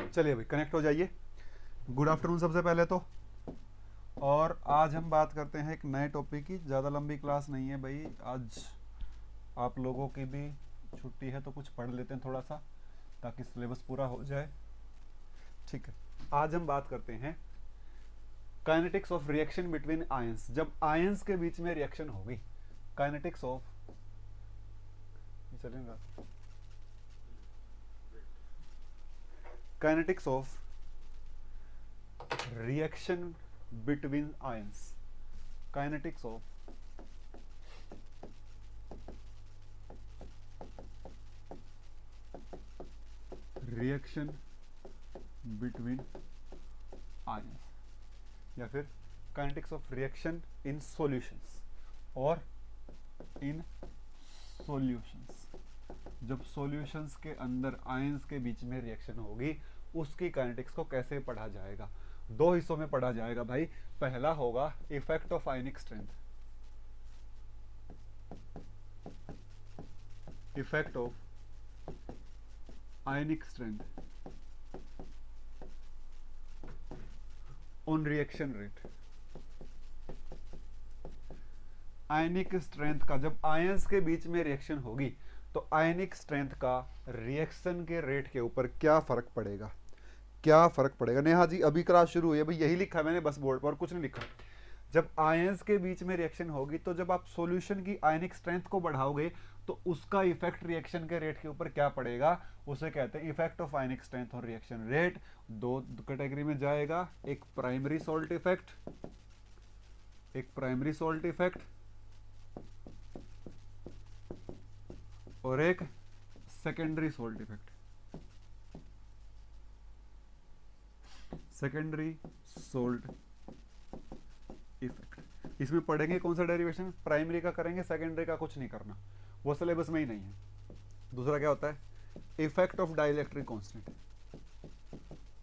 चलिए भाई कनेक्ट हो जाइए। गुड आफ्टरनून सबसे पहले तो। और आज हम बात करते हैं एक नए टॉपिक की। ज़्यादा लंबी क्लास नहीं है भाई, आज आप लोगों की भी छुट्टी है तो कुछ पढ़ लेते हैं थोड़ा सा, ताकि सिलेबस पूरा हो जाए। ठीक है, आज हम बात करते हैं kinetics of reaction between ions. जब आयंस के बीच में रिएक्शन होगी, काइनेटिक्स ऑफ, चलेगा, kinetics of reaction between ions, kinetics of reaction between ions, या फिर kinetics of reaction in solutions और इन सॉल्यूशंस। जब सॉल्यूशंस के अंदर आयंस के बीच में रिएक्शन होगी, उसकी काइनेटिक्स को कैसे पढ़ा जाएगा। दो हिस्सों में पढ़ा जाएगा भाई। पहला होगा effect of ionic strength, effect of ionic strength on reaction rate. Ionic strength का, जब आयंस के बीच में रिएक्शन होगी तो आयनिक स्ट्रेंथ का रिएक्शन के रेट के ऊपर क्या फर्क पड़ेगा, क्या फर्क पड़ेगा। नेहा जी अभी क्लास शुरू हुई है भाई, यही लिखा मैंने बस बोर्ड पर, कुछ नहीं लिखा। जब आयंस के बीच में रिएक्शन होगी तो जब आप सॉल्यूशन की आयनिक स्ट्रेंथ को बढ़ाओगे तो उसका इफेक्ट रिएक्शन के रेट के ऊपर क्या पड़ेगा, उसे कहते हैं effect of ionic strength on reaction rate. दो कैटेगरी में जाएगा, एक प्राइमरी सॉल्ट इफेक्ट, एक प्राइमरी सॉल्ट इफेक्ट और एक secondary salt effect, secondary salt effect. इसमें पढ़ेंगे कौन सा डेरिवेशन, प्राइमरी का करेंगे, सेकेंडरी का कुछ नहीं करना, वो सिलेबस में ही नहीं है। दूसरा क्या होता है, effect of dielectric constant,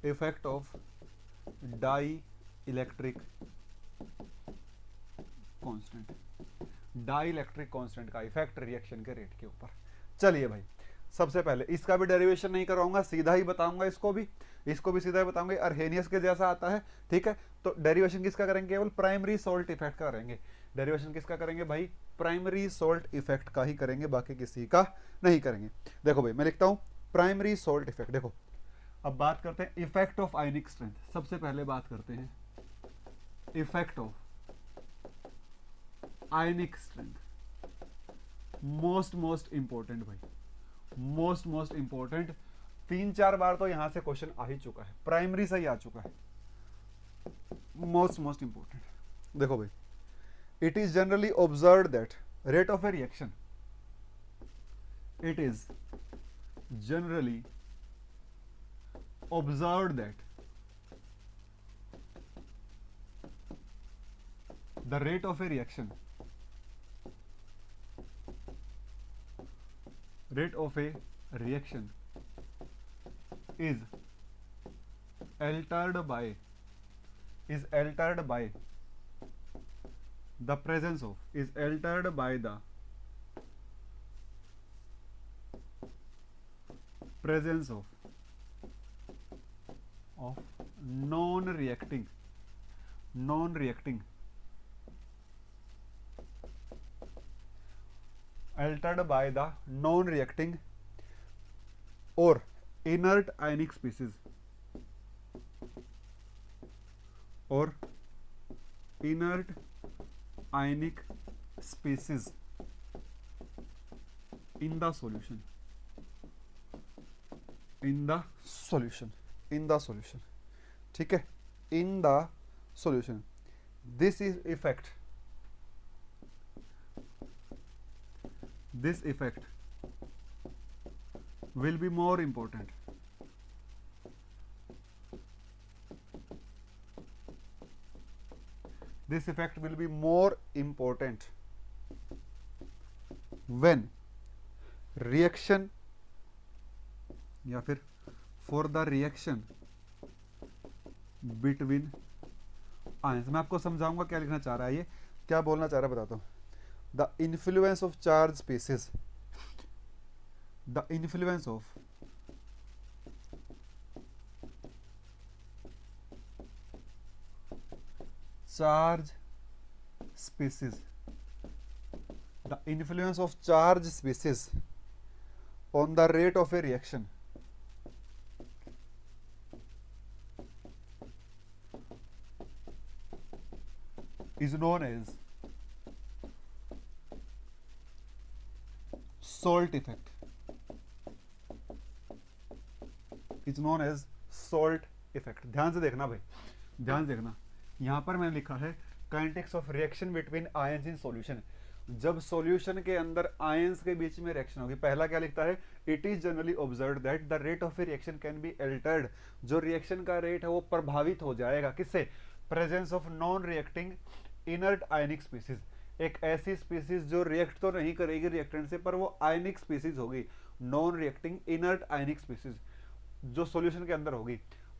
effect of dielectric constant, dielectric constant का इफेक्ट रिएक्शन के रेट के ऊपर। चलिए भाई, सबसे पहले इसका भी डेरिवेशन नहीं कराऊंगा, सीधा ही बताऊंगा, इसको भी सीधा ही बताऊंगा। अर्हेनियस के जैसा आता है, ठीक है। तो डेरिवेशन किसका करेंगे, केवल प्राइमरी सॉल्ट इफेक्ट का करेंगे। डेरिवेशन किसका करेंगे भाई, प्राइमरी सॉल्ट इफेक्ट का ही करेंगे, बाकी किसी का नहीं करेंगे। देखो भाई मैं लिखता हूं प्राइमरी सॉल्ट इफेक्ट। देखो अब बात करते हैं इफेक्ट ऑफ आयनिक स्ट्रेंथ। सबसे पहले बात करते हैं effect of ionic strength. Most important भाई, मोस्ट इंपॉर्टेंट। 3-4 बार तो यहां से क्वेश्चन आ ही चुका है, प्राइमरी से ही आ चुका है। Most important. देखो भाई, it is generally observe that rate of A reaction, it is generally observed that the rate of a reaction is altered by the presence of non-reacting altered by the non-reacting or inert ionic species or inert ionic species in the solution, ठीक है, in the solution. this effect will be more important. This effect will be more important when reaction या फिर for the reaction between ions. मैं आपको समझाऊंगा क्या लिखना चाह रहा है, ये क्या बोलना चाह रहा है बताता हूँ। The influence of charge species, the influence of charge species, the influence of charge species on the rate of a reaction is known as salt effect, is known as salt effect। ध्यान से देखना भाई, ध्यान से देखना, यहां पर मैंने लिखा है kinetics of reaction between ions in solution. जब सॉल्यूशन के अंदर आयंस के बीच में रिएक्शन होगी, पहला क्या लिखता है, it is generally observed that the rate of A reaction can be altered, जो रिएक्शन का रेट है वो प्रभावित हो जाएगा, किससे, presence of non reacting inert ionic species, एक ऐसी स्पीसीज जो रिएक्ट तो नहीं करेगी रिएक्टेंट से, पर वो आयनिक स्पीसीज होगी, नॉन रिएक्टिंग इनर्ट आयनिक स्पीसीज जो सॉल्यूशन के अंदर होगी।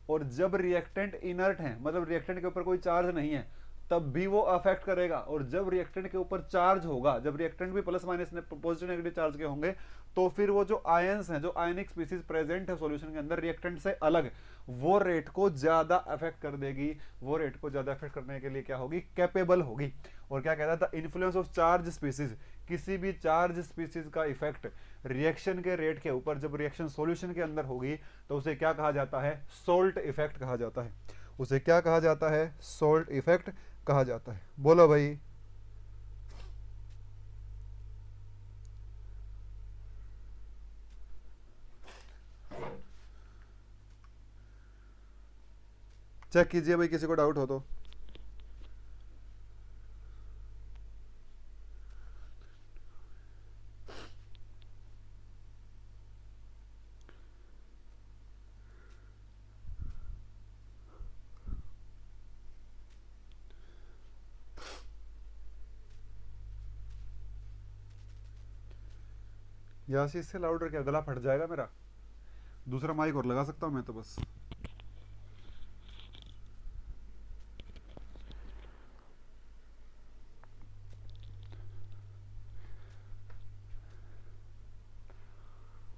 और जब रिएक्टेंट इनर्ट है, मतलब रिएक्टेंट के ऊपर कोई चार्ज नहीं है, तब भी वो अफेक्ट करेगा। और जब रिएक्टेंट के ऊपर चार्ज होगा, जब रिएक्टेंट भी plus minus positive negative charge के होंगे, तो फिर वो जो आयंस हैं, जो आयनिक स्पीसीज प्रेजेंट है सॉल्यूशन के अंदर रिएक्टेंट से अलग, वो रेट को ज्यादा अफेक्ट कर देगी, वो रेट को ज्यादा अफेक्ट करने के लिए क्या होगी, कैपेबल होगी। और क्या कहता था, इन्फ्लुएंस ऑफ चार्ज स्पीसीज, किसी भी चार्ज स्पीसीज का इफेक्ट रिएक्शन के रेट के ऊपर जब रिएक्शन सॉल्यूशन के अंदर होगी, तो उसे क्या कहा जाता है, सोल्ट इफेक्ट कहा जाता है। उसे क्या कहा जाता है, सोल्ट इफेक्ट कहा जाता है। बोलो भाई, चेक कीजिए भाई, किसी को डाउट हो तो। यासी इससे लाउडर क्या, गला फट जाएगा मेरा, दूसरा माइक और लगा सकता हूं मैं तो बस।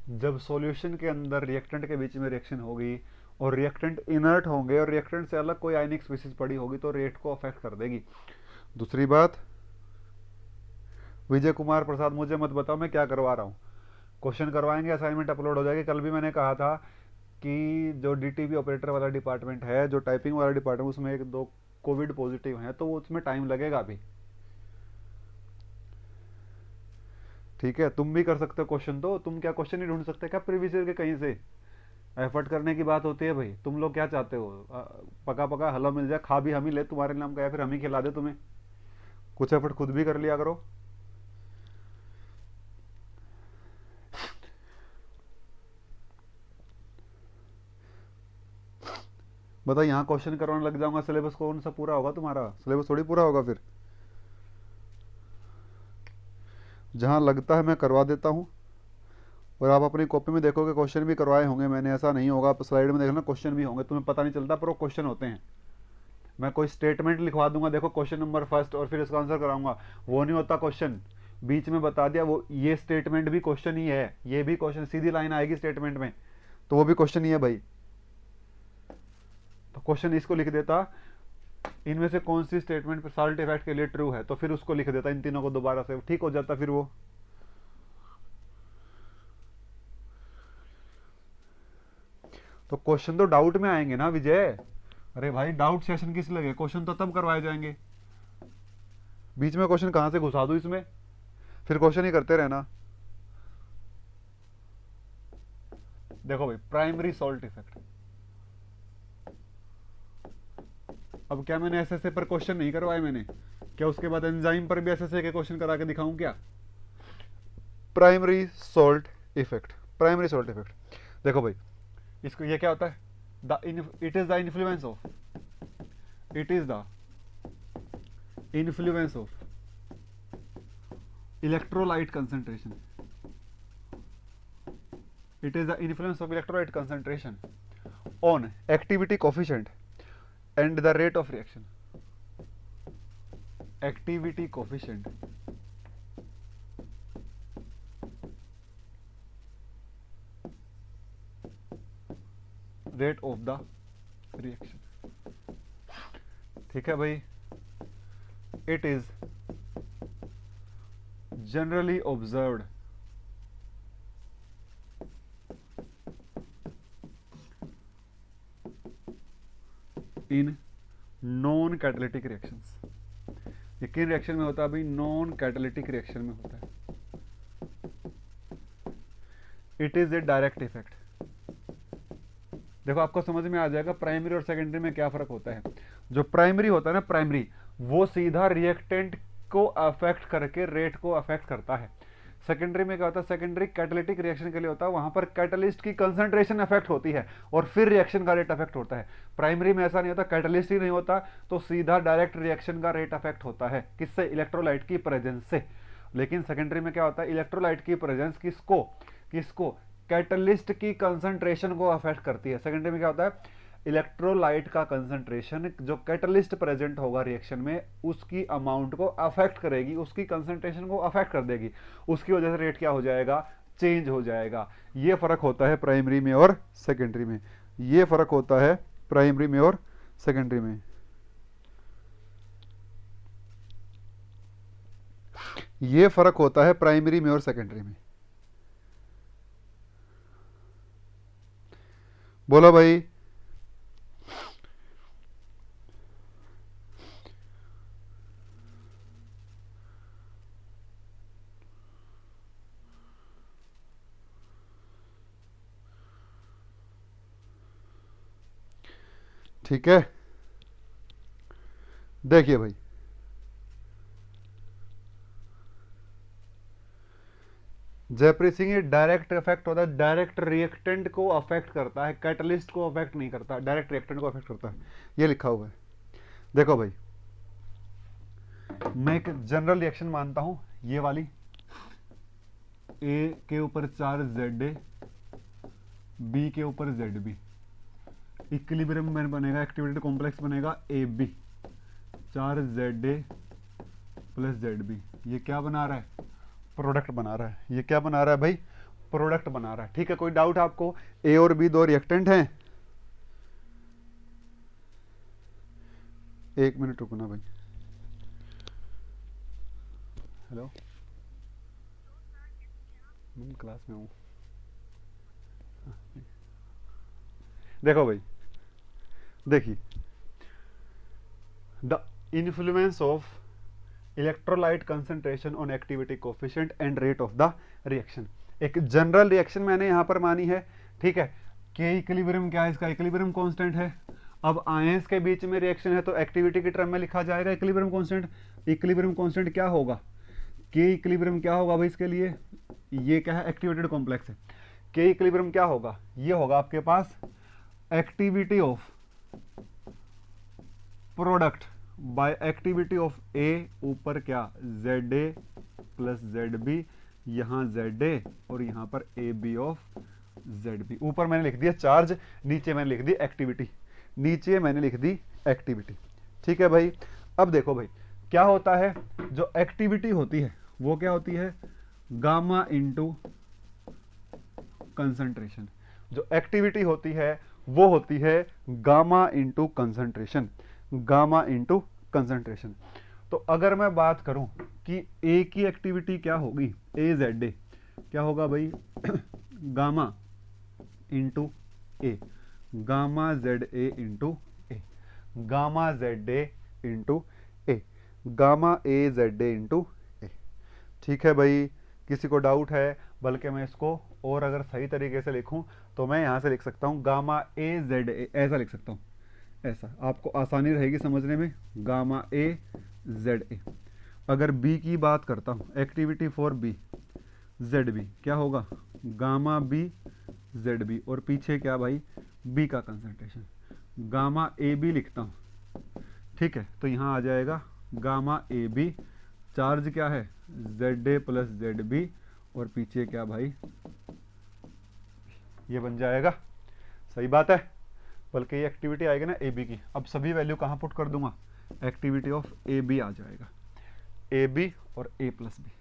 जब सॉल्यूशन के अंदर रिएक्टेंट के बीच में रिएक्शन होगी और रिएक्टेंट इनर्ट होंगे और रिएक्टेंट से अलग कोई आयनिक स्पीसीज पड़ी होगी, तो रेट को अफेक्ट कर देगी। दूसरी बात, विजय कुमार प्रसाद, मुझे मत बताओ मैं क्या करवा रहा हूँ, क्वेश्चन करवाएंगे, असाइनमेंट अपलोड हो जाएगी। कल भी मैंने कहा था कि जो डीटीपी ऑपरेटर वाला डिपार्टमेंट है, जो टाइपिंग वाला डिपार्टमेंट, उसमें एक दो कोविड पॉजिटिव हैं, तो उसमें टाइम लगेगा अभी। ठीक है, तुम भी कर सकते हो क्वेश्चन, तो तुम क्या क्वेश्चन नहीं ढूंढ सकते क्या प्रीवियस ईयर के कहीं से? एफर्ट करने की बात होती है भाई। तुम लोग क्या चाहते हो, पका पका हलवा मिल जाए, खा भी हम ही ले तुम्हारे नाम का, या फिर हम ही खिला दे तुम्हें? कुछ एफर्ट खुद भी कर लिया करो। बता, यहाँ क्वेश्चन करवाने लग जाऊंगा, सिलेबस कौन सा पूरा होगा तुम्हारा? सिलेबस थोड़ी पूरा होगा फिर। जहाँ लगता है मैं करवा देता हूँ, और आप अपनी कॉपी में देखोगे क्वेश्चन भी करवाए होंगे मैंने, ऐसा नहीं होगा। आप स्लाइड में देखना क्वेश्चन भी होंगे, तुम्हें पता नहीं चलता पर वो क्वेश्चन होते हैं। मैं कोई स्टेटमेंट लिखवा दूंगा, देखो क्वेश्चन नंबर फर्स्ट, और फिर इसका आंसर कराऊंगा, वो नहीं होता क्वेश्चन। बीच में बता दिया, वो ये स्टेटमेंट भी क्वेश्चन ही है, ये भी क्वेश्चन, सीधी लाइन आएगी स्टेटमेंट में, तो वो भी क्वेश्चन ही है भाई। तो क्वेश्चन इसको लिख देता, इनमें से कौन सी स्टेटमेंट साल्ट इफेक्ट के लिए ट्रू है, तो फिर उसको लिख देता, इन तीनों को दोबारा से, ठीक हो जाता फिर वो। तो क्वेश्चन तो डाउट में आएंगे ना विजय। अरे भाई, डाउट सेशन किस लगे, क्वेश्चन तो तब करवाए जाएंगे। बीच में क्वेश्चन कहां से घुसा दूं इसमें, फिर क्वेश्चन ही करते रहना। देखो भाई, प्राइमरी सॉल्ट इफेक्ट, अब क्या मैंने एसएसए पर क्वेश्चन नहीं करवाए मैंने, क्या उसके बाद एंजाइम पर भी एसएसए के क्वेश्चन करा के दिखाऊं क्या? Primary salt effect, primary salt effect, देखो भाई, इसको, ये क्या होता है, it is the influence of, it is the influence of electrolyte concentration, it is the influence of electrolyte concentration on activity coefficient and the rate of reaction. Activity coefficient rate of the reaction। ठीक है भाई, it is generally observed in non catalytic reactions. ये किन reaction में होता है भाई? Non catalytic reaction में होता है। It is a direct effect. देखो आपको समझ में आ जाएगा प्राइमरी और सेकेंडरी में क्या फर्क होता है। जो प्राइमरी होता है ना, प्राइमरी वो सीधा रिएक्टेंट को अफेक्ट करके रेट को अफेक्ट करता है। सेकेंडरी में क्या होता है? सेकेंडरी कैटालिटिक रिएक्शन के लिए होता है, वहां पर कैटलिस्ट की कंसंट्रेशन अफेक्ट होती है और फिर रिएक्शन का रेट अफेक्ट होता है। प्राइमरी में ऐसा नहीं होता, कैटलिस्ट ही नहीं होता तो सीधा डायरेक्ट रिएक्शन का रेट अफेक्ट होता है। किससे? इलेक्ट्रोलाइट की प्रेजेंस से। लेकिन सेकेंडरी में क्या होता है? इलेक्ट्रोलाइट की प्रेजेंस किसको कैटलिस्ट की कंसंट्रेशन को अफेक्ट करती है। सेकेंडरी में क्या होता है? इलेक्ट्रोलाइट का कंसंट्रेशन जो कैटलिस्ट प्रेजेंट होगा रिएक्शन में उसकी अमाउंट को अफेक्ट करेगी, उसकी कंसंट्रेशन को अफेक्ट कर देगी, उसकी वजह से रेट क्या हो जाएगा? चेंज हो जाएगा। ये फर्क होता है प्राइमरी में और सेकेंडरी में। ये फर्क होता है प्राइमरी में और सेकेंडरी में। ये फर्क होता है प्राइमरी में और सेकेंडरी में। बोलो भाई। ठीक है, देखिए भाई, जयप्रीत सिंह, ये डायरेक्ट इफेक्ट होता है, डायरेक्ट रिएक्टेंट को अफेक्ट करता है, कैटलिस्ट को अफेक्ट नहीं करता, डायरेक्ट रिएक्टेंट को अफेक्ट करता है। ये लिखा हुआ है। देखो भाई, मैं एक जनरल रिएक्शन मानता हूं, ये वाली ए के ऊपर चार्ज जेड ए, बी के ऊपर जेड बी, इक्विलिब्रियम में बनेगा, एक्टिविटी कॉम्प्लेक्स बनेगा A B, charge Z A plus Z B. ये क्या बना रहा है? प्रोडक्ट बना रहा है। ये क्या बना रहा है भाई? प्रोडक्ट बना रहा है। ठीक है, कोई डाउट आपको? ए और बी दो रिएक्टेंट हैं। एक मिनट रुकना भाई। हेलो, मैं क्लास में हूँ। देखो भाई, देखिए, the influence of electrolyte concentration on activity coefficient and rate of the reaction. एक जनरल रिएक्शन मैंने यहां पर मानी है। ठीक है, के इक्विलिब्रियम क्या है? इसका इक्विलिब्रियम कांस्टेंट है। अब आयंस के बीच में रिएक्शन है तो एक्टिविटी की टर्म में लिखा जाएगा इक्विलिब्रियम कांस्टेंट। इक्विलिब्रियम कांस्टेंट क्या होगा? के इक्विलिब्रियम क्या होगा भाई इसके लिए? ये क्या है? एक्टिवेटेड कॉम्प्लेक्स है। के इक्विलिब्रियम क्या होगा? ये होगा आपके पास activity of product by activity of A, ऊपर क्या? Z A plus Z B, यहां जेड ए और यहां पर A B of Z B. ऊपर मैंने लिख दिया चार्ज, नीचे मैंने लिख दी एक्टिविटी, नीचे मैंने लिख दी एक्टिविटी। ठीक है भाई। अब देखो भाई, क्या होता है? जो एक्टिविटी होती है वो क्या होती है? Gamma into concentration. जो एक्टिविटी होती है वो होती है gamma into concentration, gamma into concentration. तो अगर मैं बात करूं कि ए की एक्टिविटी क्या होगी? ए जेड ए क्या होगा भाई? Gamma into A, gamma Z A into A, gamma Z A into A, gamma A Z A into A. ठीक है भाई, किसी को डाउट है? बल्कि मैं इसको और अगर सही तरीके से लिखूं तो मैं यहां से लिख सकता हूं गामा ए जेड ए, ऐसा लिख सकता हूं, ऐसा आपको आसानी रहेगी समझने में। Gamma A Z A. अगर बी की बात करता हूं, activity for B Z B क्या होगा? गामा बी जेड बी, और पीछे क्या भाई? बी का कंसंट्रेशन, गामा ए बी लिखता हूं। ठीक है, तो यहां आ जाएगा गामा ए बी, चार्ज क्या है? Z A plus Z B, और पीछे क्या भाई? ये बन जाएगा। सही बात है। बल्कि ये एक्टिविटी आएगी ना ए बी की, अब सभी वैल्यू कहां पुट कर दूंगा? एक्टिविटी ऑफ ए बी आ जाएगा, ए बी और A plus B,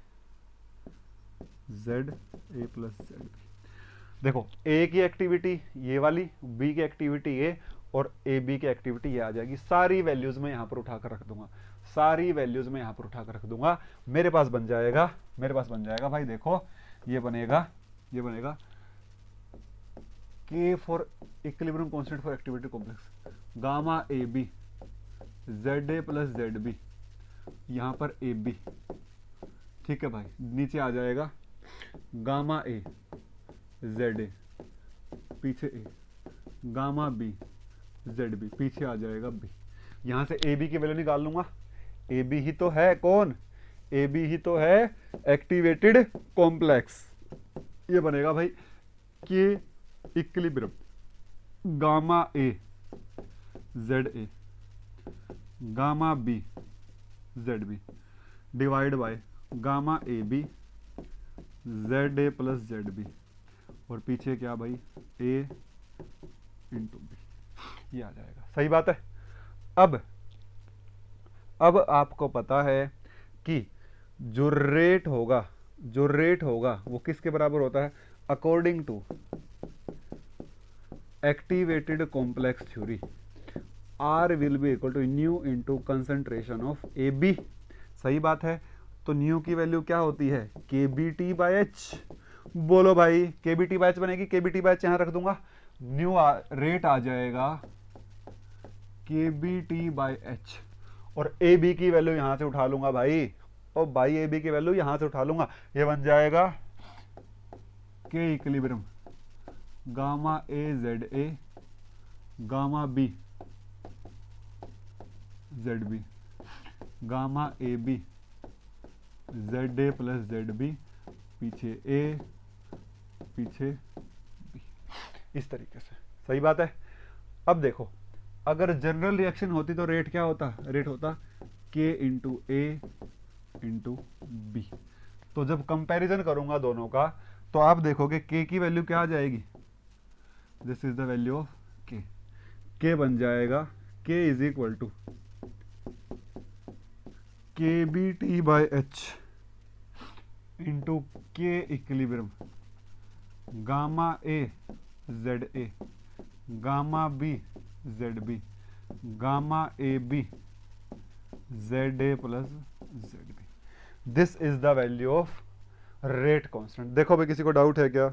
Z A plus Z B. देखो, ए की एक्टिविटी ये वाली, बी की एक्टिविटी ये, और ए बी की एक्टिविटी ये आ जाएगी। सारी वैल्यूज में यहां पर उठाकर रख दूंगा, सारी वैल्यूज मैं यहां पर उठा कर रख दूंगा, मेरे पास बन जाएगा भाई, देखो ये बनेगा K for equilibrium constant for activity complex, gamma A B Z A plus Z B, यहां पर ए बी, ठीक है भाई, नीचे आ जाएगा गामा ए जेड ए, पीछे ए, गामा बी जेड बी, पीछे आ जाएगा बी। यहां से ए बी की वैल्यू निकाल लूंगा, ए बी ही तो है कौन, ए बी ही तो है एक्टिवेटेड कॉम्प्लेक्स। ये बनेगा भाई K equilibrium gamma A Z A gamma B Z B divide by gamma A B Z A plus Z B, और पीछे क्या भाई ए इंटू बी, ये आ जाएगा। सही बात है। अब आपको पता है कि जो रेट होगा वो किसके बराबर होता है, according to activated complex theory, R will be equal to nu into concentration of A B. सही बात है। तो न्यू की वैल्यू क्या होती है, के बी टी बाई एच। बोलो भाई, के बी टी बाई एच बनेगी, के बी टी बाई एच यहां रख दूंगा, न्यू रेट आ जाएगा के बी टी बाई एच, और ए बी की वैल्यू यहां से उठा लूंगा भाई, और भाई ए बी की वैल्यू यहां से उठा लूंगा, ये बन जाएगा K equilibrium gamma A Z A gamma B Z B gamma A B Z A plus Z B, पीछे ए पीछे बी, इस तरीके से। सही बात है। अब देखो, अगर जनरल रिएक्शन होती तो रेट क्या होता, रेट होता के इंटू ए इंटू बी। तो जब कंपैरिजन करूंगा दोनों का, तो आप देखोगे के की वैल्यू क्या आ जाएगी, this is the value of K बन जाएगा K is equal to K B T by H into K equilibrium gamma A Z A gamma B Z B gamma A B Z A plus Z B. This is the value of rate constant. देखो भाई, किसी को doubt है क्या?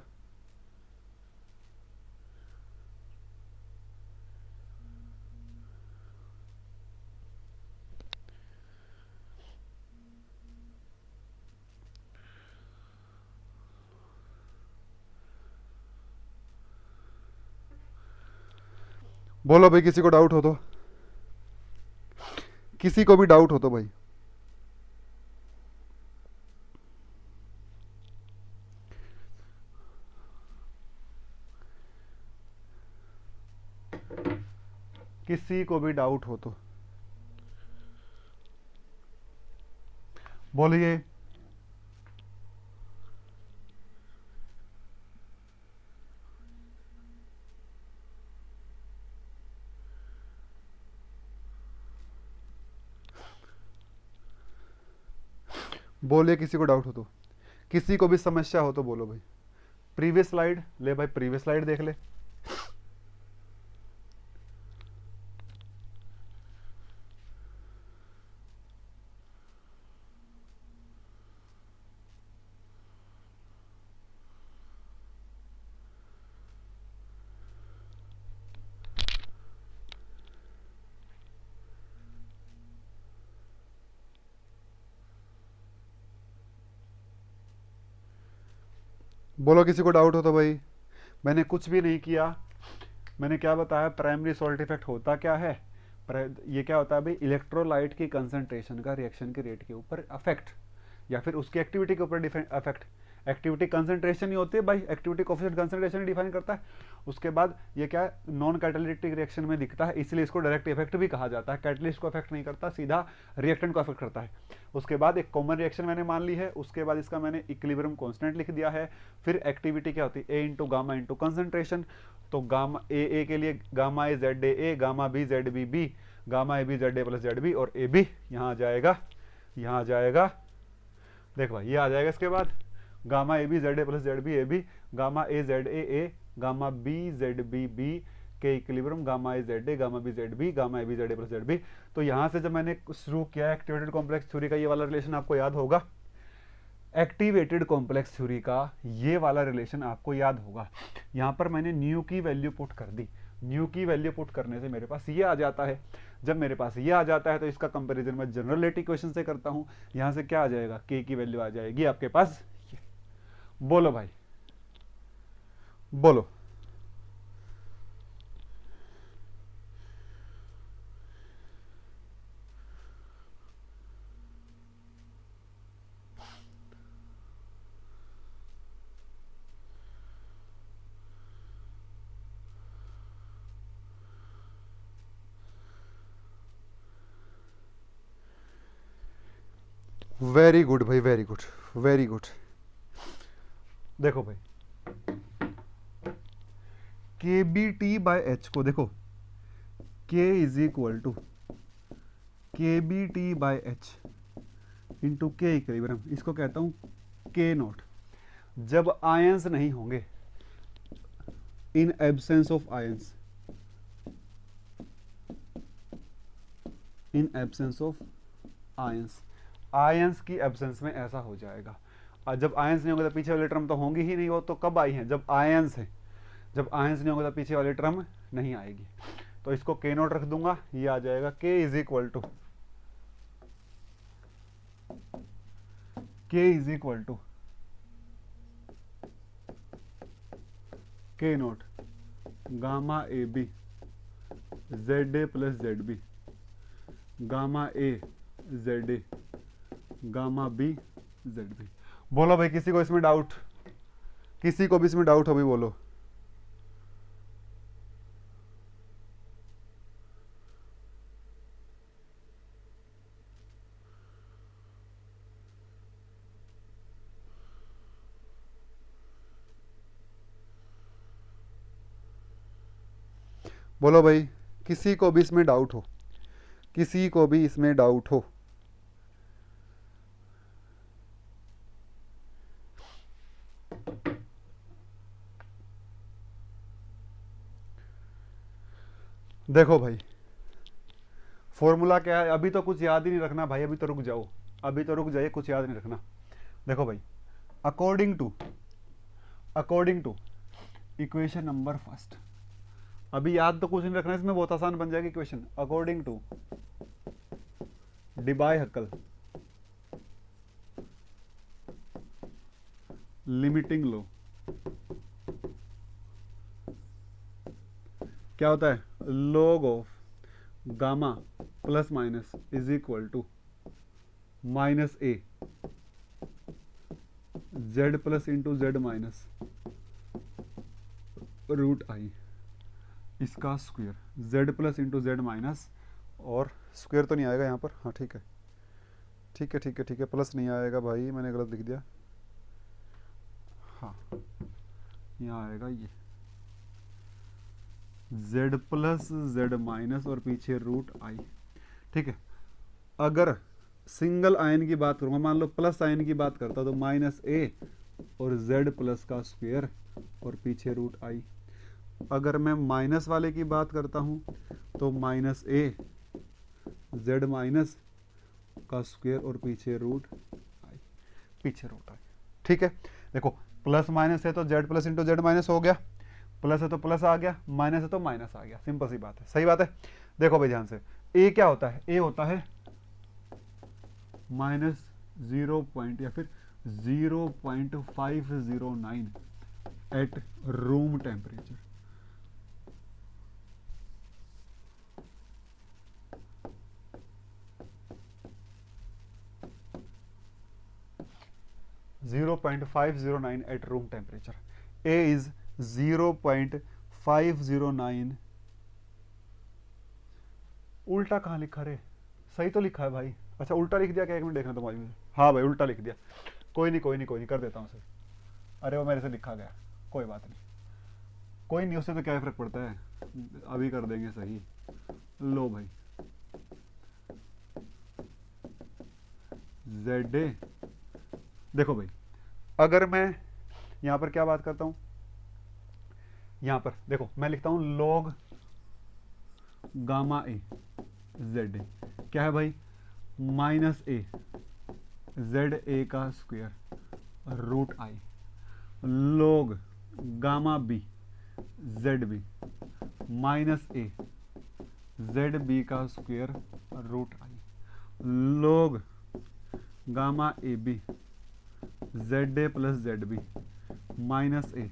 बोलो भाई, किसी को डाउट हो तो, किसी को भी डाउट हो तो भाई। किसी को भी डाउट हो तो बोलिए। बोलिए, किसी को डाउट हो तो, किसी को भी समस्या हो तो बोलो भाई। प्रीवियस स्लाइड ले भाई, प्रीवियस स्लाइड देख ले। बोलो, किसी को डाउट हो तो भाई। मैंने कुछ भी नहीं किया, मैंने क्या बताया, प्राइमरी सॉल्ट इफेक्ट होता क्या है, ये क्या होता है भाई, इलेक्ट्रोलाइट की कंसंट्रेशन का रिएक्शन के रेट के ऊपर अफेक्ट, या फिर उसकी एक्टिविटी के ऊपर अफेक्ट। एक्टिविटी कंसंट्रेशन ही होती है भाई, एक्टिविटी कोफिशिएंट कंसंट्रेशन ही डिफाइन करता है। उसके बाद ये क्या है, नॉन कैटालिटिक रिएक्शन में दिखता है, इसलिए इसको डायरेक्ट इफेक्ट भी कहा जाता है। कैटलिस्ट को अफेक्ट नहीं करता, सीधा रिएक्टेंट को अफेक्ट करता है। उसके बाद एक कॉमन रिएक्शन मैंने मान ली है, उसके बाद इसका मैंने इक्विलिब्रियम कांस्टेंट लिख दिया है। फिर एक्टिविटी क्या होती है, A into gamma into concentration. तो गामा ए के लिए gamma A Z A gamma B Z B B, gamma A B Z A plus Z B, और ए बी यहाँ आ जाएगा, यहाँ आ जाएगा। देख भाई, ये आ जाएगा। इसके बाद gamma A B Z A plus Z B A B, gamma A Z A gamma B Z B B, K equilibrium, gamma A Z A, gamma B Z B, gamma A B Z A plus Z B. तो यहाँ से जब मैंने शुरू किया activated complex theory का, ये वाला रिलेशन आपको याद होगा, एक्टिवेटेड कॉम्प्लेक्स थ्योरी का ये वाला रिलेशन आपको याद होगा। यहाँ पर मैंने न्यू की वैल्यू पुट कर दी, न्यू की वैल्यू पुट करने से मेरे पास ये आ जाता है। जब मेरे पास ये आ जाता है तो इसका कंपैरिजन मैं जनरल रिलेटिव इक्वेशन से करता हूँ। यहाँ से क्या आ जाएगा, के की वैल्यू आ जाएगी आपके पास, बोलो भाई बोलो। वेरी गुड भाई, वेरी गुड, वेरी गुड। देखो भाई, के बी टी बाय एच को देखो, K is equal to K B T by H into K equilibrium, इसको कहता हूं के नॉट। जब आयंस नहीं होंगे, in absence of ions, in absence of ions, ions की एब्सेंस में ऐसा हो जाएगा। और जब आयंस नहीं होगा तो पीछे वाली टर्म तो होंगी ही नहीं, वो तो कब आई हैं, जब आयंस है। जब आयंस नहीं होगा तो पीछे वाली टर्म नहीं आएगी। तो इसको के नोट रख दूंगा, ये आ जाएगा K is equal to, K is equal to K naught gamma A B Z A plus Z B, gamma A Z A, gamma B Z B. बोलो भाई, किसी को इसमें डाउट, किसी को भी इसमें डाउट हो भी बोलो। बोलो भाई, किसी को भी इसमें डाउट हो, किसी को भी इसमें डाउट हो। देखो भाई, फॉर्मूला क्या है, अभी तो कुछ याद ही नहीं रखना भाई, अभी तो रुक जाओ, अभी तो रुक जाइए, कुछ याद नहीं रखना। देखो भाई, according to equation number first, अभी याद तो कुछ नहीं रखना, इसमें बहुत आसान बन जाएगी equation. According to Debye Huckel limiting law, क्या होता है, log of gamma plus minus is equal to minus A Z plus into Z minus root I, इसका square, Z plus into Z minus, और स्क्वायर तो नहीं आएगा यहाँ पर, हाँ ठीक है ठीक है ठीक है ठीक है, प्लस नहीं आएगा भाई, मैंने गलत लिख दिया, हाँ यहाँ आएगा ये z प्लस जेड माइनस और पीछे रूट आई। ठीक है, अगर सिंगल आयन की बात करूंगा, मान लो प्लस आयन की बात करता तो माइनस ए और z प्लस का स्क्वायर और पीछे रूट आई। अगर मैं माइनस वाले की बात करता हूं तो माइनस ए z माइनस का स्क्वायर और पीछे रूट आई, पीछे रूट आई। ठीक है, देखो प्लस माइनस है तो z plus into Z minus हो गया, प्लस है तो प्लस आ गया, माइनस है तो माइनस आ गया, सिंपल सी बात है, सही बात है। देखो भाई ध्यान से, ए क्या होता है, ए होता है माइनस 0 पॉइंट या फिर 0.509 at room temperature. (0.509 at room temperature). A is 0.509। उल्टा कहाँ लिखा रे, सही तो लिखा है भाई। अच्छा उल्टा लिख दिया क्या, एक मिनट देखना तुम्हारी मुझे, हाँ भाई उल्टा लिख दिया, कोई नहीं कोई नहीं कोई नहीं, कर देता हूँ सर। अरे वो मेरे से लिखा गया, कोई बात नहीं, कोई नहीं, उससे तो क्या फर्क पड़ता है, अभी कर देंगे सही। लो भाई जेड ए, देखो भाई अगर मैं यहाँ पर क्या बात करता हूँ, यहां पर देखो मैं लिखता हूं log gamma A Z A, क्या है भाई, माइनस ए जेड ए का square root I, log gamma B Z B minus A Z B का square root I, log gamma A B Z A plus Z B minus A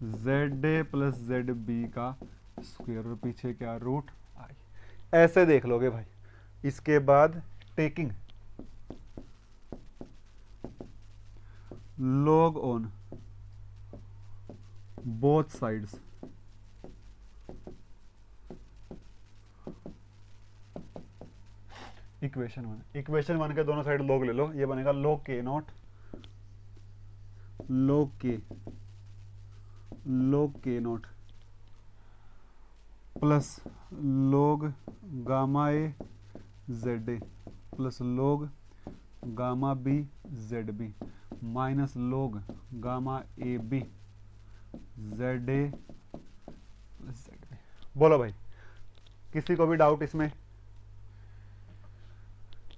Z A plus Z B का square, और पीछे क्या, root I. ऐसे देख लोगे भाई। इसके बाद taking log on both sides, equation one के दोनों साइड log ले लो, ये बनेगा log K naught log K naught plus log gamma A Z A plus log gamma B Z B minus log gamma A B Z A plus Z B. बोलो भाई, किसी को भी डाउट इसमें,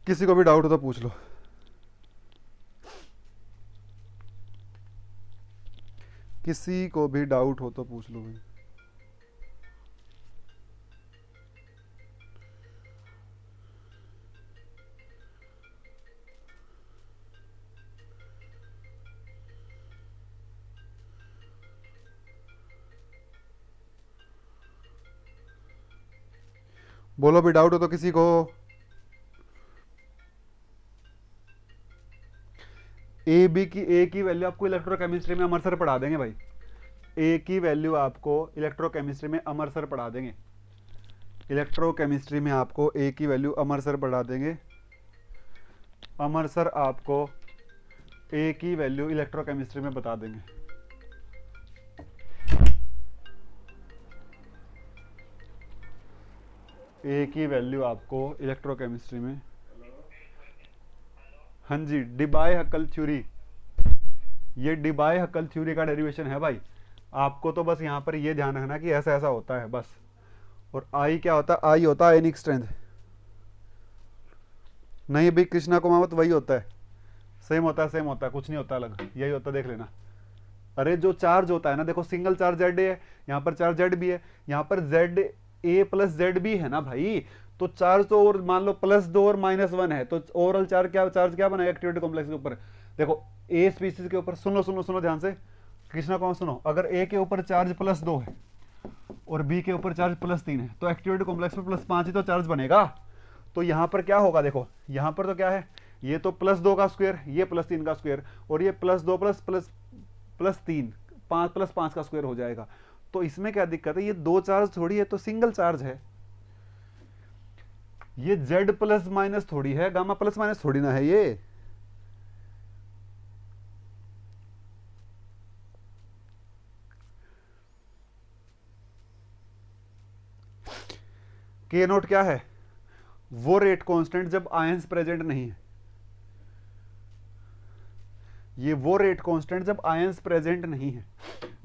किसी को भी डाउट हो तो पूछ लो। किसी को भी डाउट हो तो पूछ लो भाई। बोलो भी डाउट हो तो किसी को। ए की वैल्यू आपको इलेक्ट्रोकेमिस्ट्री में अमर सर पढ़ा देंगे भाई। ए की वैल्यू आपको इलेक्ट्रोकेमिस्ट्री में अमर सर पढ़ा देंगे। इलेक्ट्रोकेमिस्ट्री में आपको ए की वैल्यू अमर सर पढ़ा देंगे। अमर सर आपको ए की वैल्यू इलेक्ट्रोकेमिस्ट्री में बता देंगे। ए की वैल्यू आपको इलेक्ट्रोकेमिस्ट्री में, हाँ जी, डिबाय हकल थ्योरी, ये डिबाय हकल थ्योरी का डेरिवेशन है भाई। आपको तो बस यहां पर ये ध्यान रखना कि ऐसा ऐसा होता है बस। और आई क्या होता है, आई होता है आयनिक स्ट्रेंथ। नहीं भी कृष्णा कुमावत वही होता है, सेम होता है, सेम होता है, कुछ नहीं होता अलग, यही होता है, देख लेना। अरे जो चार्ज होता है ना, देखो सिंगल चार्ज जेड ए है, यहाँ पर चार्ज जेड बी है, यहाँ पर Z A plus Z B है ना भाई, तो चार्ज तो और मान लो +2 और -1 है, तो ओवरऑल चार्ज क्या बनेगा एक्टिविटी कॉम्प्लेक्स के ऊपर। देखो ए स्पीसीज के ऊपर, सुनो सुनो सुनो ध्यान से, कृष्णा को सुनो, अगर ए के ऊपर चार्ज +2 है और बी के ऊपर चार्ज +3 है, तो एक्टिविटी कॉम्प्लेक्स में +5 ही तो चार्ज बनेगा। तो यहां पर क्या होगा, देखो यहां पर तो क्या है, ये तो +2 का स्क्वायर, ये +3 का स्क्वायर, और ये +2 +3 5 +5 का स्क्वायर हो जाएगा। तो इसमें क्या दिक्कत है, ये दो चार्ज थोड़ी है, तो सिंगल चार्ज है। ये Z प्लस माइनस थोड़ी है, गामा प्लस माइनस थोड़ी ना है ये। के नोट क्या है, वो रेट कांस्टेंट जब आयंस प्रेजेंट नहीं है। ये वो रेट कांस्टेंट जब आयंस प्रेजेंट नहीं है।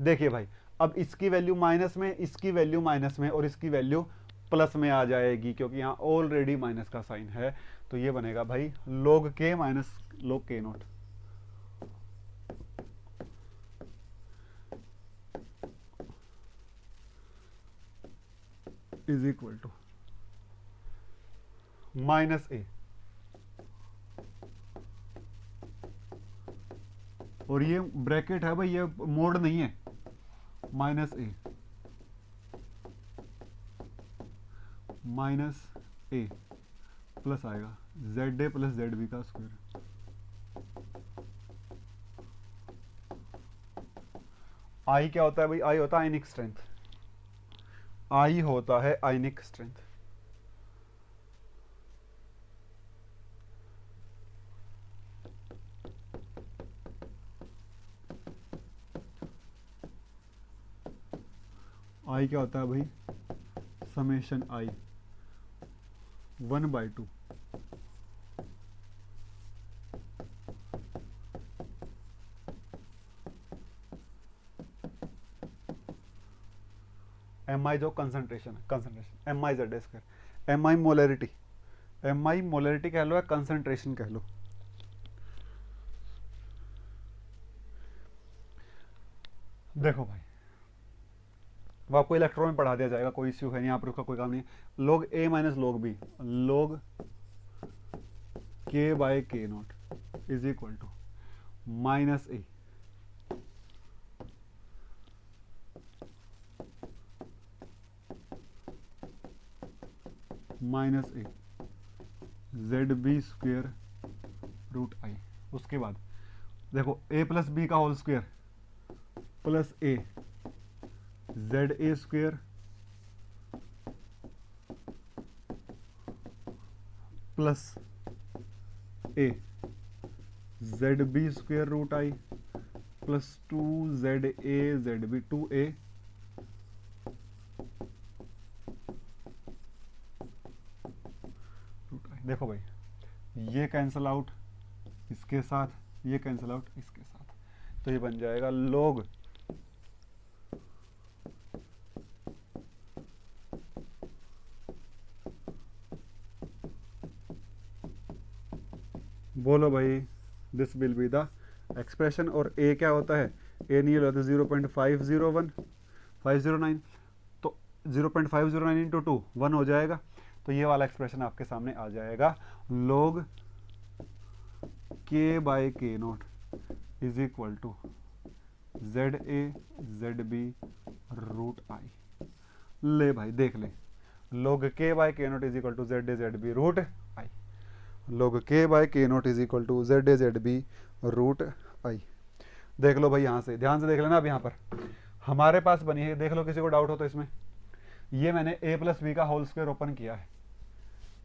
देखिए भाई, अब इसकी वैल्यू माइनस में, इसकी वैल्यू माइनस में, और इसकी वैल्यू प्लस में आ जाएगी, क्योंकि यहां ऑलरेडी माइनस का साइन है। तो ये बनेगा भाई log k minus log k naught. Is equal to -a, और ये ब्रैकेट है भाई, ये मोड नहीं है, -a प्लस आएगा ZA प्लस ZB का स्क्वायर। आई क्या होता है भाई, आई होता है आयनिक स्ट्रेंथ, आई होता है आयनिक स्ट्रेंथ। आई क्या होता है भाई, समेशन आई 1/2 - एम आई जो कंसंट्रेशन है, concentration M I Z A square, M I molarity, M I molarity कह लो या कंसंट्रेशन कह लो। देखो भाई वो आपको इलेक्ट्रॉन में पढ़ा दिया जाएगा, कोई इश्यू है नहीं, यहाँ पर उसका कोई काम नहीं। log a minus log b, log k by k naught is equal to minus A minus A Z B square root I. उसके बाद देखो a प्लस बी का whole square plus A Z A square plus A Z B square root I plus 2 Z B 2a root I. देखो भाई ये cancel out इसके साथ, ये कैंसल आउट इसके साथ, तो ये बन जाएगा log बोलो भाई this will be the expression. और ए क्या होता है, ए नहीं होता 0.501 509, तो 0.509 इंटू 2 1 हो जाएगा, तो ये वाला एक्सप्रेशन आपके सामने आ जाएगा। log k by k naught is equal to Z A Z B root I. ले भाई देख ले, log k by k naught is equal to Z A Z B root I, log k by k naught is equal to Z A Z B root I. देख लो भाई, यहाँ से ध्यान से देख लेना। अब यहाँ पर हमारे पास बनी है, देख लो किसी को डाउट हो तो इसमें, ये मैंने a प्लस बी का होल स्क्वायर ओपन किया है,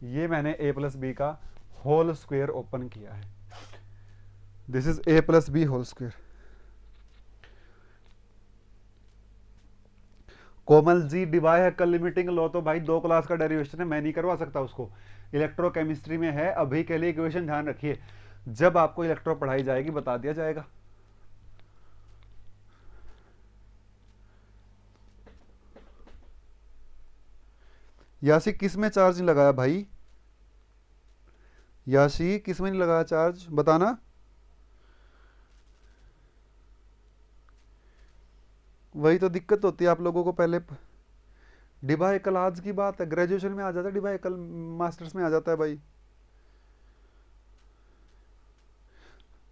ये मैंने a प्लस बी का होल स्क्वायर ओपन किया है, this is a plus B whole square. Komal ji Debye Huckel limiting लो, तो भाई 2 क्लास का डेरिवेशन है, मैं नहीं करवा सकता उसको, इलेक्ट्रोकेमिस्ट्री में है। अभी के लिए इक्वेशन ध्यान रखिए, जब आपको इलेक्ट्रो पढ़ाई जाएगी बता दिया जाएगा। यासी किस में चार्ज नहीं लगाया भाई, यासी किस में नहीं लगाया चार्ज बताना। वही तो दिक्कत होती है आप लोगों को, पहले डिबा एकल आज की बात है, ग्रेजुएशन में आ जाता है डिबा एकल, मास्टर्स में आ जाता है भाई,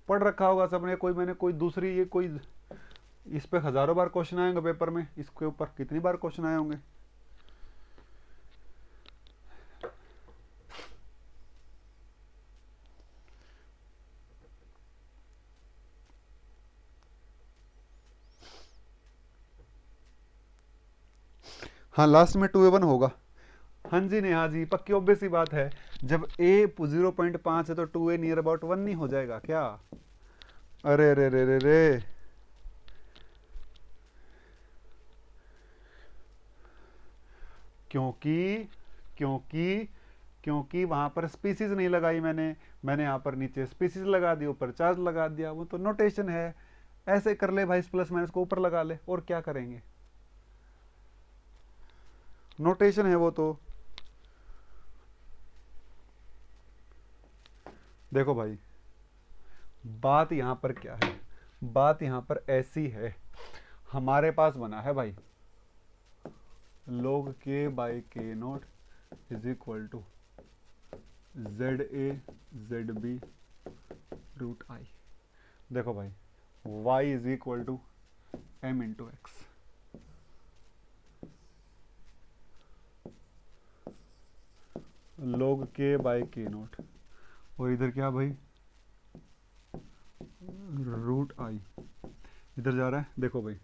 पढ़ रखा होगा सबने। कोई मैंने कोई दूसरी, ये कोई इस पे हजारों बार क्वेश्चन आएंगे पेपर में, इसके ऊपर कितनी बार क्वेश्चन आए होंगे। हाँ लास्ट में 2a1 होगा। हाँ जी नेहा जी पक्की ऑब्वियस ही बात है, जब a 0.5 है तो 2a नियर अबाउट 1 नहीं हो जाएगा क्या। अरे रे रे रे रे, क्योंकि क्योंकि क्योंकि वहां पर स्पीसीज नहीं लगाई मैंने यहाँ पर नीचे स्पीसीज लगा दी, ऊपर चार्ज लगा दिया, वो तो नोटेशन है। ऐसे कर ले भाई, प्लस माइनस को ऊपर लगा ले, और क्या करेंगे, नोटेशन है वो तो। देखो भाई बात यहां पर क्या है, बात यहां पर ऐसी है, हमारे पास बना है भाई log k by K naught is equal to Z A Z B root I. देखो भाई y is equal to m into X, log k by K naught, और इधर क्या भाई रूट आई, इधर जा रहा है। देखो भाई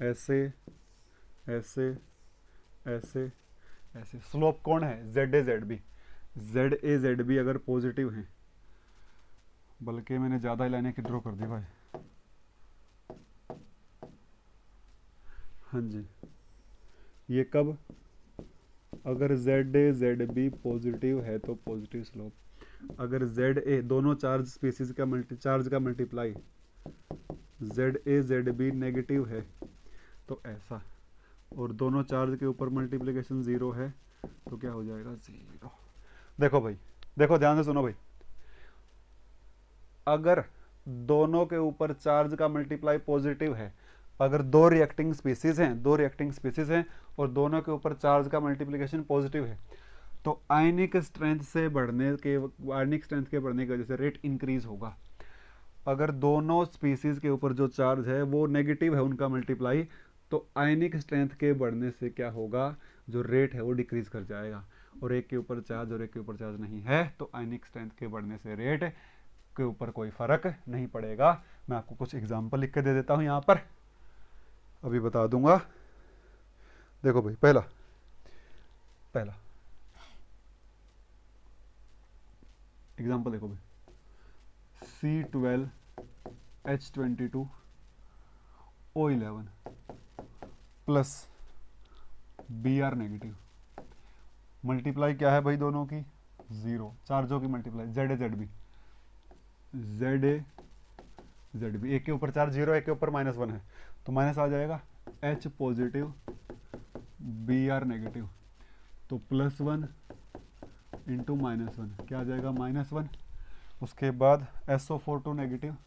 ऐसे ऐसे ऐसे ऐसे, स्लोप कौन है, Z A Z B, Z A Z B अगर पॉजिटिव है, बल्कि मैंने ज़्यादा ही लाइनें ड्रॉ कर दी भाई। हाँ जी, ये कब, अगर Z A Z B positive है तो पॉजिटिव स्लोप, अगर जेड ए दोनों चार्ज स्पीसीज का चार्ज का multiply Z A Z B negative है तो ऐसा, और दोनों चार्ज के ऊपर मल्टीप्लिकेशन 0 है तो क्या हो जाएगा 0। देखो भाई, देखो ध्यान से सुनो भाई, अगर दोनों के ऊपर चार्ज का मल्टीप्लाई पॉजिटिव है, अगर दो रिएक्टिंग स्पीसीज हैं और दोनों के ऊपर चार्ज का मल्टीप्लिकेशन पॉजिटिव है, तो आयनिक स्ट्रेंथ के बढ़ने की वजह से रेट इंक्रीज होगा। अगर दोनों स्पीसीज के ऊपर जो चार्ज है वो नेगेटिव है उनका मल्टीप्लाई, तो आयनिक स्ट्रेंथ के बढ़ने से क्या होगा, जो रेट है वो डिक्रीज कर जाएगा। और एक के ऊपर चार्ज और एक के ऊपर चार्ज नहीं है तो आयनिक स्ट्रेंथ के बढ़ने से रेट के ऊपर कोई फर्क नहीं पड़ेगा। मैं आपको कुछ एग्जांपल लिख के दे देता हूं यहां पर, अभी बता दूंगा। देखो भाई, पहला एग्जांपल देखो भाई, C12H22O11 plus Br negative, multiply क्या है भाई दोनों की, 0, चार्जों की मल्टीप्लाई, ZA ZB, एक के ऊपर चार्ज 0, एक के ऊपर -1 है तो माइनस आ जाएगा, H पॉजिटिव Br नेगेटिव, तो +1 इंटू -1 क्या आ जाएगा, -1। उसके बाद SO42 नेगेटिव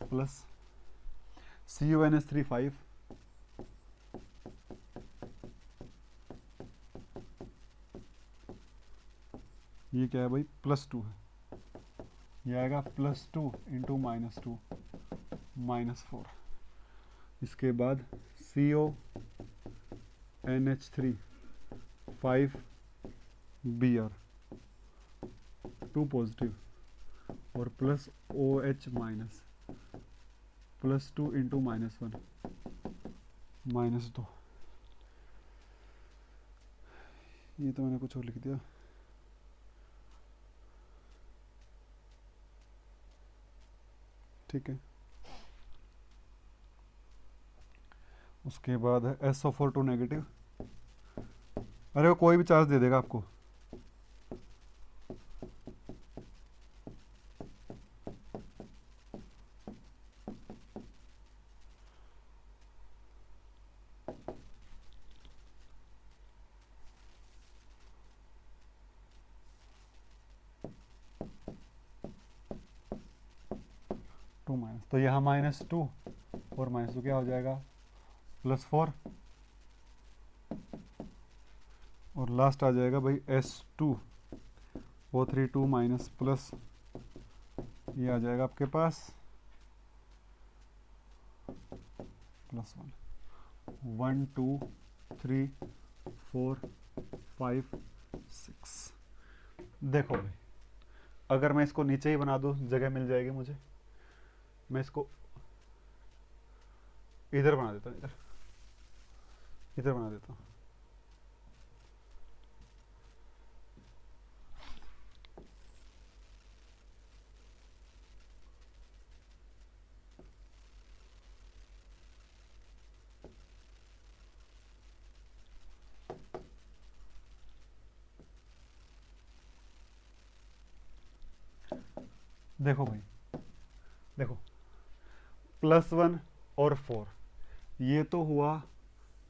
प्लस CuNH3 5, ये क्या है भाई, +2 है, ये आएगा +2 इंटू -2 -4। इसके बाद CONH3 5 Br 2 पॉजिटिव और प्लस OH माइनस, +2 इंटू -1 -2। ये तो मैंने कुछ और लिख दिया, ठीक है। उसके बाद है SO42 नेगेटिव, अरे वो कोई भी चार्ज दे देगा आपको, तो यहाँ -2 और -2 क्या हो जाएगा, +4 और लास्ट आ जाएगा भाई S2O32 माइनस प्लस, ये आ जाएगा आपके पास +1 1 2 3 4 5 6। देखो भाई, अगर मैं इसको नीचे ही बना दूं जगह मिल जाएगी मुझे, मैं इसको इधर बना देता हूँ, इधर बना देता हूँ। देखो भाई, देखो +1 और 4, ये तो हुआ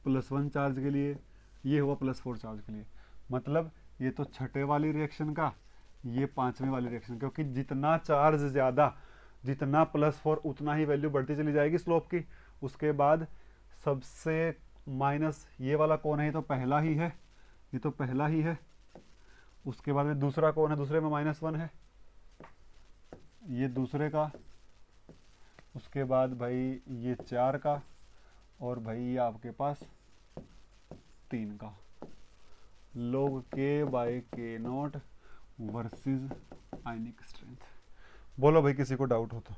+1 चार्ज के लिए, ये हुआ +4 चार्ज के लिए, मतलब ये तो छठे वाली रिएक्शन का, ये पांचवें वाली रिएक्शन, क्योंकि जितना चार्ज ज़्यादा, जितना +4 उतना ही वैल्यू बढ़ती चली जाएगी स्लोप की। उसके बाद सबसे माइनस ये वाला कौन है, ये तो पहला ही है, ये तो पहला ही है। उसके बाद में दूसरा कौन है, दूसरे में -1 है, ये दूसरे का। उसके बाद भाई ये 4 का, और भाई ये आपके पास 3 का। log K/K0 वर्सेस आयनिक स्ट्रेंथ। बोलो भाई किसी को डाउट हो तो।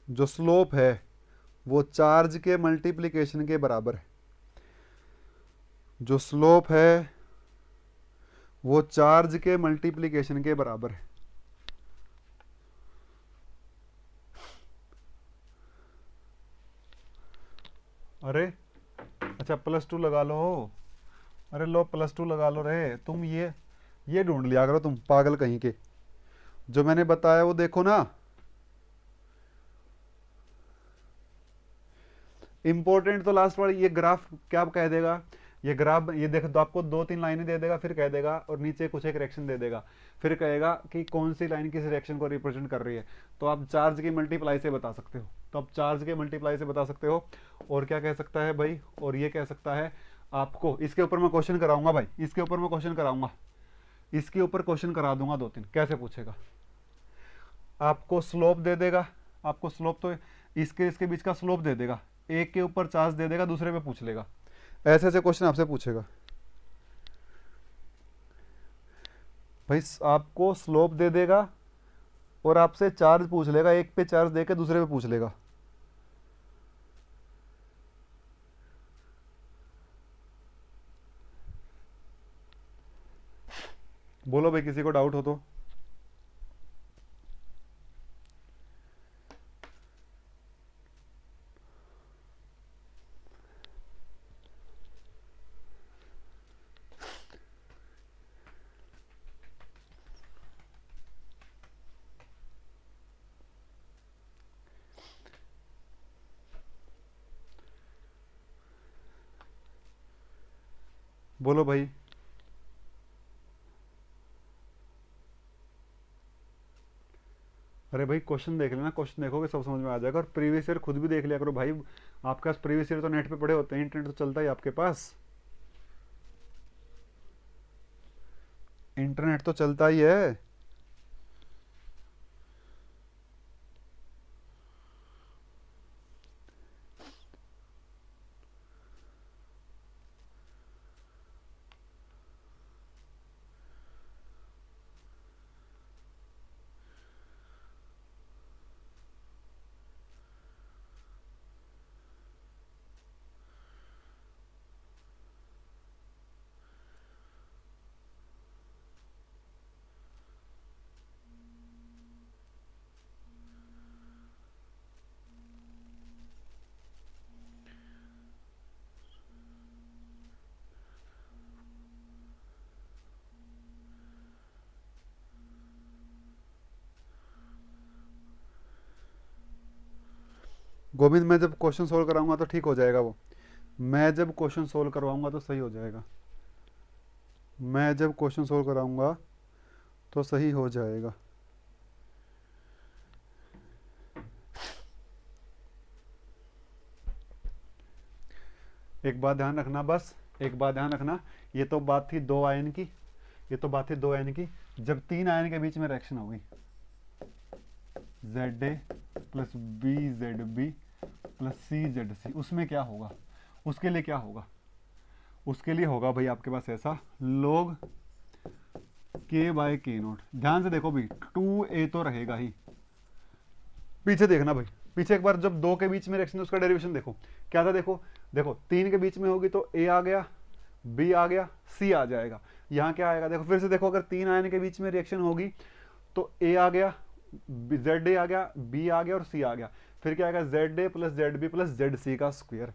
जो स्लोप है वो चार्ज के मल्टीप्लिकेशन के बराबर है, जो स्लोप है वो चार्ज के मल्टीप्लिकेशन के बराबर है। अरे अच्छा +2 लगा लो, अरे लो +2 लगा लो रे तुम, ये ढूंढ लिया करो तुम पागल कहीं के। जो मैंने बताया वो देखो ना, इंपॉर्टेंट तो लास्ट वाली, ये ग्राफ क्या कह देगा, ये ग्राफ ये देखो तो आपको 2-3 लाइनें दे देगा, फिर कह देगा और नीचे कुछ एक रिएक्शन दे देगा, फिर कहेगा कि कौन सी लाइन किस रिएक्शन को रिप्रेजेंट कर रही है। तो आप चार्ज की मल्टीप्लाई से बता सकते हो, तो आप चार्ज के मल्टीप्लाई से बता सकते हो। और क्या कह सकता है भाई, और ये कह सकता है आपको, इसके ऊपर मैं क्वेश्चन कराऊंगा भाई, इसके ऊपर मैं क्वेश्चन कराऊंगा, इसके ऊपर क्वेश्चन करा दूंगा 2-3। कैसे पूछेगा, आपको स्लोप दे देगा, आपको स्लोप तो इसके इसके बीच का स्लोप दे देगा, एक के ऊपर चार्ज दे देगा, दूसरे पे पूछ लेगा, ऐसे ऐसे क्वेश्चन आपसे पूछेगा भाई। आपको स्लोप दे देगा और आपसे चार्ज पूछ लेगा, एक पे चार्ज देके दूसरे पे पूछ लेगा। बोलो भाई, किसी को डाउट हो तो। बोलो भाई। अरे भाई क्वेश्चन देख लेना, क्वेश्चन देखोगे सब समझ में आ जाएगा। और प्रीवियस ईयर खुद भी देख लिया करो भाई, आपके पास प्रीवियस ईयर तो नेट पे पड़े होते हैं, इंटरनेट तो चलता ही आपके पास, इंटरनेट तो चलता ही है। गोविंद, मैं जब क्वेश्चन सोल्व कराऊंगा तो ठीक हो जाएगा वो, मैं जब क्वेश्चन सोल्व करवाऊंगा तो सही हो जाएगा, मैं जब क्वेश्चन सोल्व कराऊंगा तो सही हो जाएगा। एक बात ध्यान रखना, बस एक बात ध्यान रखना, ये तो बात थी 2 आयन की, ये तो बात थी 2 आयन की। जब 3 आयन के बीच में रिएक्शन होगी, ZA plus BZB plus CZC, उसमें क्या होगा, उसके लिए क्या होगा, उसके लिए होगा भाई आपके पास ऐसा log K/K0। ध्यान से देखो भाई, 2A तो रहेगा ही, पीछे देखना भाई, पीछे एक बार जब 2 के बीच में रिएक्शन, उसका डेरिवेशन देखो क्या था। देखो देखो 3 के बीच में होगी तो A आ गया, B आ गया, C आ जाएगा। यहाँ क्या आएगा, देखो फिर से देखो, अगर 3 आयन के बीच में रिएक्शन होगी तो A आ गया, ZA आ गया, B आ गया और C आ गया। फिर क्या आएगा, ZA plus ZB plus ZC का स्क्वायर।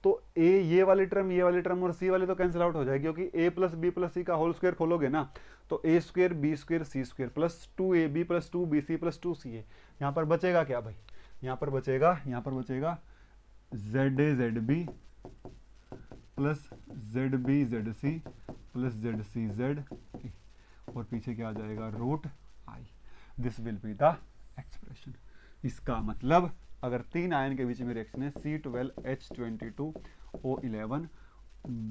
तो ए ये वाली टर्म और सी वाली तो कैंसिल आउट हो जाएगी, क्योंकि A plus B plus C का होल स्क्वायर खोलोगे ना, तो A square B square C square plus 2AB plus 2BC plus 2CA। यहाँ पर बचेगा क्या भाई, यहाँ पर बचेगा ZA ZB plus ZB ZC plus ZCZ, और पीछे क्या आ जाएगा, root I. This will be the expression. इसका मतलब अगर 3 आयन के बीच में रिएक्शन है C12H22O11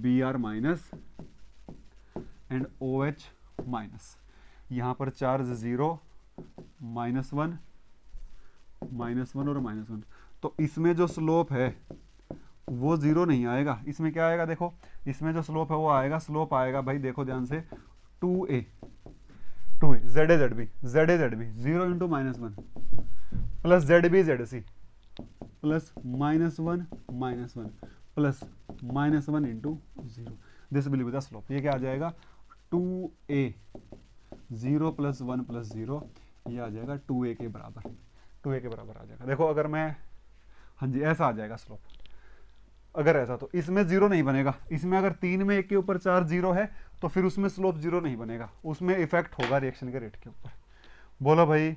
Br minus and OH minus, यहाँ पर चार्ज 0 -1 और -1, तो इसमें जो स्लोप है वो 0 नहीं आएगा, इसमें क्या आएगा, देखो इसमें जो स्लोप है वो आएगा, स्लोप आएगा भाई देखो ध्यान से 2A ZA ZB 0 into -1 plus ZB ZC plus -1 plus -1 into 0, this will be the slope. ये क्या आ जाएगा, 2A 0 प्लस 1 प्लस 0, ये आ जाएगा 2A के बराबर, 2A के बराबर आ जाएगा। देखो अगर मैं, हाँ जी ऐसा आ जाएगा स्लोप। अगर ऐसा तो इसमें 0 नहीं बनेगा, इसमें अगर 3 में 1 के ऊपर चार्ज 0 है तो फिर उसमें स्लोप 0 नहीं बनेगा, उसमें इफेक्ट होगा रिएक्शन के रेट के ऊपर। बोलो भाई,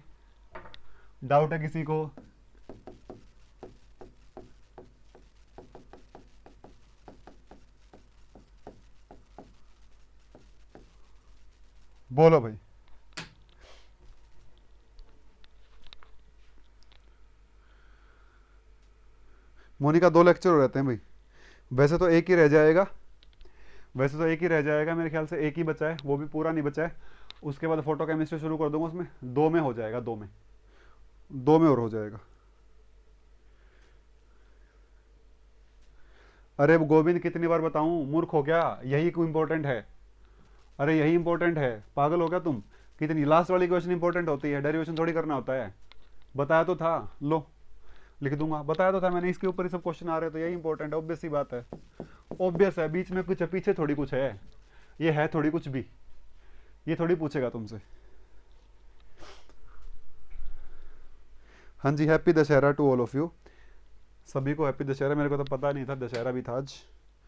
डाउट है किसी को? बोलो भाई। मोनिका, 2 लेक्चर हो रहते हैं भाई। वैसे तो एक ही रह जाएगा, वैसे तो एक ही रह जाएगा, मेरे ख्याल से एक ही बचा है, वो भी पूरा नहीं बचा है। उसके बाद फोटो केमिस्ट्री शुरू कर दूंगा, उसमें 2 में हो जाएगा, 2 में, 2 में और हो जाएगा। अरे गोविंद, कितनी बार बताऊं, मूर्ख हो क्या? यही क्यों इंपॉर्टेंट है? अरे यही इंपॉर्टेंट है, पागल हो गया तुम? कितनी लास्ट वाली क्वेश्चन इंपॉर्टेंट होती है, डेरिवेशन थोड़ी करना होता है। बताया तो था, लो लिख दूंगा, बताया तो था मैंने, इसके ऊपर ही सब क्वेश्चन आ रहे हैं, तो यही इंपॉर्टेंट है, ऑब्वियस सी बात है। ऑब्वियस है, बीच में कुछ है, पीछे थोड़ी कुछ है, ये है थोड़ी कुछ भी, ये थोड़ी पूछेगा तुमसे। हाँ जी, happy Dussehra to all of you. सभी को हैप्पी दशहरा, मेरे को तो पता नहीं था दशहरा भी था आज।